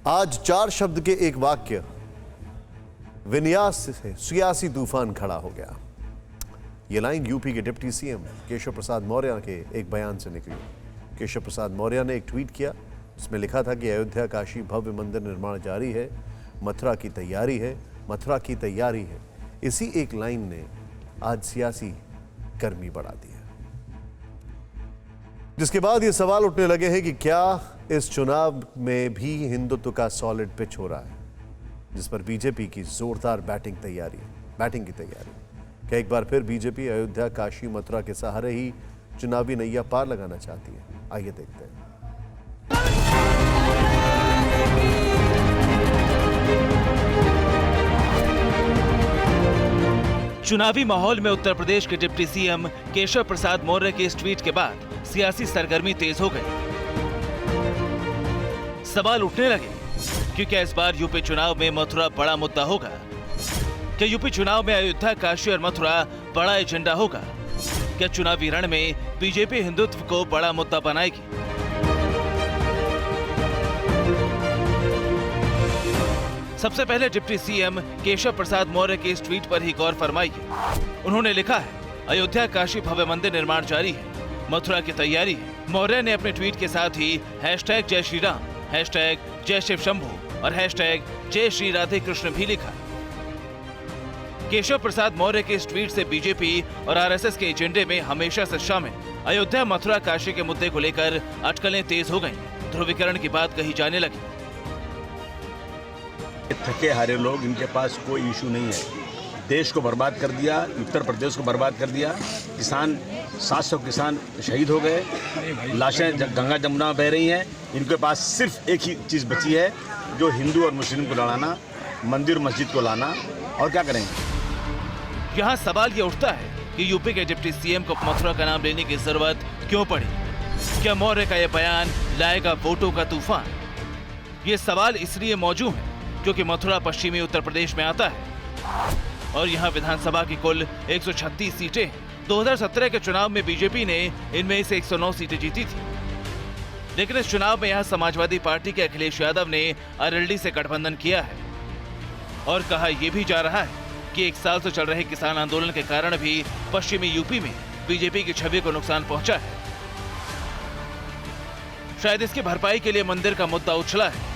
आज 4 शब्द के एक वाक्य विन्यास से सियासी तूफान खड़ा हो गया। ये लाइन यूपी के डिप्टी सीएम केशव प्रसाद मौर्य के एक बयान से निकली। केशव प्रसाद मौर्य ने एक ट्वीट किया, उसमें लिखा था कि अयोध्या काशी भव्य मंदिर निर्माण जारी है, मथुरा की तैयारी है, मथुरा की तैयारी है। इसी एक लाइन ने आज सियासी गर्मी बढ़ा दी है, जिसके बाद ये सवाल उठने लगे हैं कि क्या इस चुनाव में भी हिंदुत्व का सॉलिड पिच हो रहा है, जिस पर बीजेपी की जोरदार बैटिंग की तैयारी। क्या एक बार फिर बीजेपी अयोध्या काशी मथुरा के सहारे ही चुनावी नैया पार लगाना चाहती है? आइए देखते हैं। चुनावी माहौल में उत्तर प्रदेश के डिप्टी सीएम केशव प्रसाद मौर्य के इस ट्वीट के बाद सियासी सरगर्मी तेज हो गई। सवाल उठने लगे कि क्या इस बार यूपी चुनाव में मथुरा बड़ा मुद्दा होगा? क्या यूपी चुनाव में अयोध्या काशी और मथुरा बड़ा एजेंडा होगा? क्या चुनावी रण में बीजेपी हिंदुत्व को बड़ा मुद्दा बनाएगी? सबसे पहले डिप्टी सीएम केशव प्रसाद मौर्य के इस ट्वीट पर ही गौर फरमाइए। उन्होंने लिखा है, अयोध्या काशी भव्य मंदिर निर्माण जारी है, मथुरा की तैयारी है। मौर्य ने अपने ट्वीट के साथ ही हैशटैग जय श्री राम, हैशटैग जय शिव शंभू और हैशटैग जय श्री राधे कृष्ण भी लिखा। केशव प्रसाद मौर्य के इस ट्वीट से बीजेपी और आरएसएस के एजेंडे में हमेशा से शामिल अयोध्या मथुरा काशी के मुद्दे को लेकर अटकलें तेज हो गईं। ध्रुवीकरण की बात कही जाने लगी। थके हारे लोग, इनके पास कोई इशू नहीं है। देश को बर्बाद कर दिया, उत्तर प्रदेश को बर्बाद कर दिया। किसान 700 किसान शहीद हो गए, लाशें गंगा जमुना बह रही हैं। इनके पास सिर्फ एक ही चीज़ बची है, जो हिंदू और मुस्लिम को लड़ाना, मंदिर मस्जिद को लाना। और क्या करेंगे? यहाँ सवाल ये उठता है कि यूपी के डिप्टी सीएम को मथुरा का नाम लेने की जरूरत क्यों पड़ी? क्या मौर्य का यह बयान लाएगा वोटों का तूफान? ये सवाल इसलिए मौजूद है क्योंकि मथुरा पश्चिमी उत्तर प्रदेश में आता है और यहाँ विधानसभा की कुल 136 सीटें हैं। 2017 के चुनाव में बीजेपी ने इनमें से 109 सीटें जीती थी, लेकिन इस चुनाव में यहाँ समाजवादी पार्टी के अखिलेश यादव ने आरएलडी से गठबंधन किया है और कहा यह भी जा रहा है कि 1 साल से चल रहे किसान आंदोलन के कारण भी पश्चिमी यूपी में बीजेपी की छवि को नुकसान पहुंचा है। शायद इसकी भरपाई के लिए मंदिर का मुद्दा उछला है।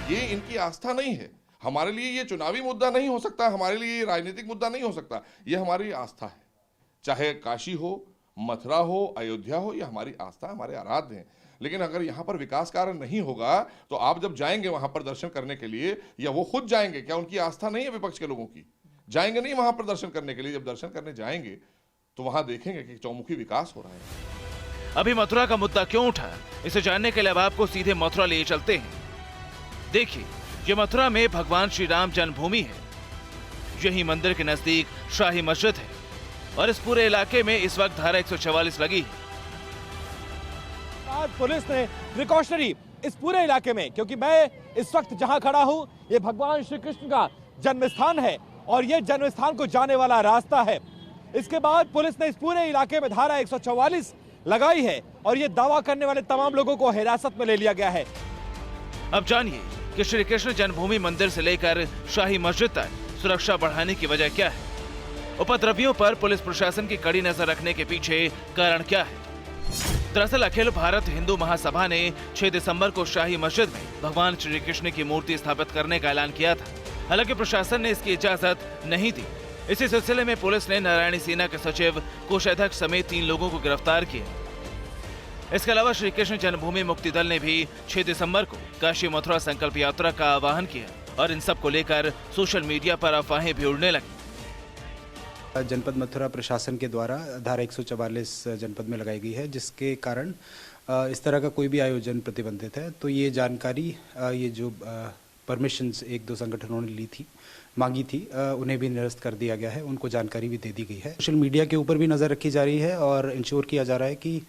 ये इनकी आस्था नहीं है। हमारे लिए ये चुनावी मुद्दा नहीं हो सकता, हमारे लिए ये राजनीतिक मुद्दा नहीं हो सकता। ये हमारी आस्था है, चाहे काशी हो, मथुरा हो, अयोध्या हो, ये हमारी आस्था, हमारे आराध्य हैं। लेकिन अगर यहाँ पर विकास कार्य नहीं होगा तो आप जब जाएंगे वहां पर दर्शन करने के लिए, या वो खुद जाएंगे, क्या उनकी आस्था नहीं है विपक्ष के लोगों की? जाएंगे नहीं वहां पर दर्शन करने के लिए। जब दर्शन करने जाएंगे तो वहां देखेंगे कि चौमुखी विकास हो रहा है। अभी मथुरा का मुद्दा क्यों उठा, इसे जानने के लिए अब आपको सीधे मथुरा ले चलते हैं। देखिए, ये मथुरा में भगवान श्री राम जन्मभूमि है। यही मंदिर के नजदीक शाही मस्जिद है और इस पूरे इलाके में इस वक्त धारा 144 लगी है। आज पुलिस ने प्रिकॉशनरी इस पूरे इलाके में, क्योंकि मैं इस वक्त जहां खड़ा हूं, ये भगवान श्री कृष्ण का जन्म स्थान है और ये जन्म स्थान को जाने वाला रास्ता है। इसके बाद पुलिस ने इस पूरे इलाके में धारा 144 लगाई है और ये दावा करने वाले तमाम लोगों को हिरासत में ले लिया गया है। अब जानिए कि श्री कृष्ण जन्मभूमि मंदिर से लेकर शाही मस्जिद तक सुरक्षा बढ़ाने की वजह क्या है? उपद्रवियों पर पुलिस प्रशासन की कड़ी नजर रखने के पीछे कारण क्या है? दरअसल अखिल भारत हिंदू महासभा ने 6 दिसंबर को शाही मस्जिद में भगवान श्री कृष्ण की मूर्ति स्थापित करने का ऐलान किया था। हालांकि प्रशासन ने इसकी इजाजत नहीं दी। इसी सिलसिले में पुलिस ने नारायणी सेना के सचिव, कोषाध्यक्ष समेत 3 लोगों को गिरफ्तार किया। इसके अलावा श्री कृष्ण जन्मभूमि मुक्ति दल ने भी 6 दिसंबर को काशी मथुरा संकल्प यात्रा का आह्वान किया और इन सब को लेकर सोशल मीडिया पर अफवाहें भी उड़ने लगी। जनपद मथुरा प्रशासन के द्वारा धारा 144 जनपद में लगाई गई है, जिसके कारण इस तरह का कोई भी आयोजन प्रतिबंधित है। तो ये जानकारी, ये जो परमिशंस 1-2 संगठनों ने मांगी थी, उन्हें भी निरस्त कर दिया गया है, उनको जानकारी भी दे दी गई है। सोशल मीडिया के ऊपर भी नज़र रखी जा रही है और इंश्योर किया जा रहा है कि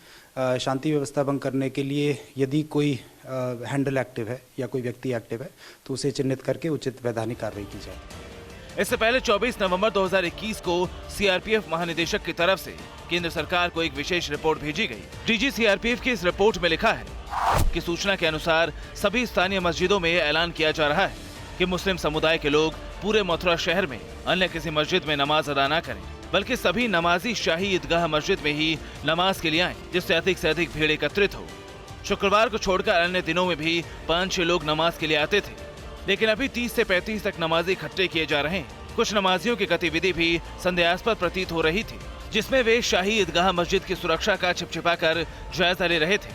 शांति व्यवस्था भंग करने के लिए यदि कोई हैंडल एक्टिव है या कोई व्यक्ति एक्टिव है तो उसे चिन्हित करके उचित वैधानिक कार्रवाई की जाए। इससे पहले 24 नवंबर 2021 को सीआरपीएफ महानिदेशक की तरफ से केंद्र सरकार को एक विशेष रिपोर्ट भेजी गई। डीजी सीआरपीएफ की इस रिपोर्ट में लिखा है की सूचना के अनुसार सभी स्थानीय मस्जिदों में ऐलान किया जा रहा है कि मुस्लिम समुदाय के लोग पूरे मथुरा शहर में अन्य किसी मस्जिद में नमाज अदा न करें, बल्कि सभी नमाजी शाही ईदगाह मस्जिद में ही नमाज के लिए आएं, जिससे अधिक से अधिक भीड़ एकत्रित हो। शुक्रवार को छोड़कर अन्य दिनों में भी 5-6 लोग नमाज के लिए आते थे, लेकिन अभी 30 से 35 तक नमाजी इकट्ठे किए जा रहे हैं। कुछ नमाजियों की गतिविधि भी संदेहास्पद प्रतीत हो रही थी, जिसमें वे शाही ईदगाह मस्जिद की सुरक्षा का छिपछिपाकर जायजा ले रहे थे।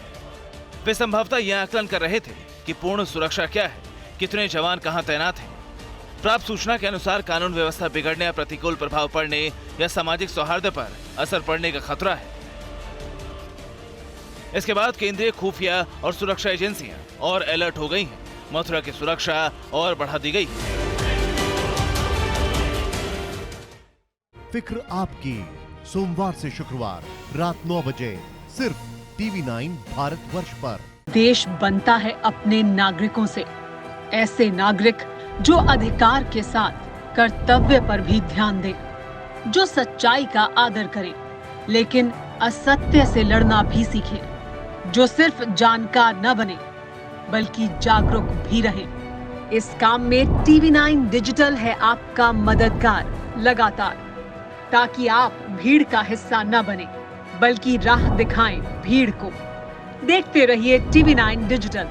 वे संभवतः यह आकलन कर रहे थे कि पूर्ण सुरक्षा क्या है, कितने जवान कहां तैनात हैं। प्राप्त सूचना के अनुसार कानून व्यवस्था बिगड़ने या प्रतिकूल प्रभाव पड़ने या सामाजिक सौहार्द पर असर पड़ने का खतरा है। इसके बाद केंद्रीय खुफिया और सुरक्षा एजेंसियां और अलर्ट हो गई हैं। मथुरा की सुरक्षा और बढ़ा दी गई है। फिक्र आपकी, सोमवार से शुक्रवार रात 9 बजे सिर्फ TV9 भारतवर्ष पर। देश बनता है अपने नागरिकों से, ऐसे नागरिक जो अधिकार के साथ कर्तव्य पर भी ध्यान दें, जो सच्चाई का आदर करें लेकिन असत्य से लड़ना भी सीखें, जो सिर्फ जानकार न बने बल्कि जागरूक भी रहें। इस काम में TV9 डिजिटल है आपका मददगार लगातार, ताकि आप भीड़ का हिस्सा न बने बल्कि राह दिखाएं भीड़ को। देखते रहिए TV9 डिजिटल।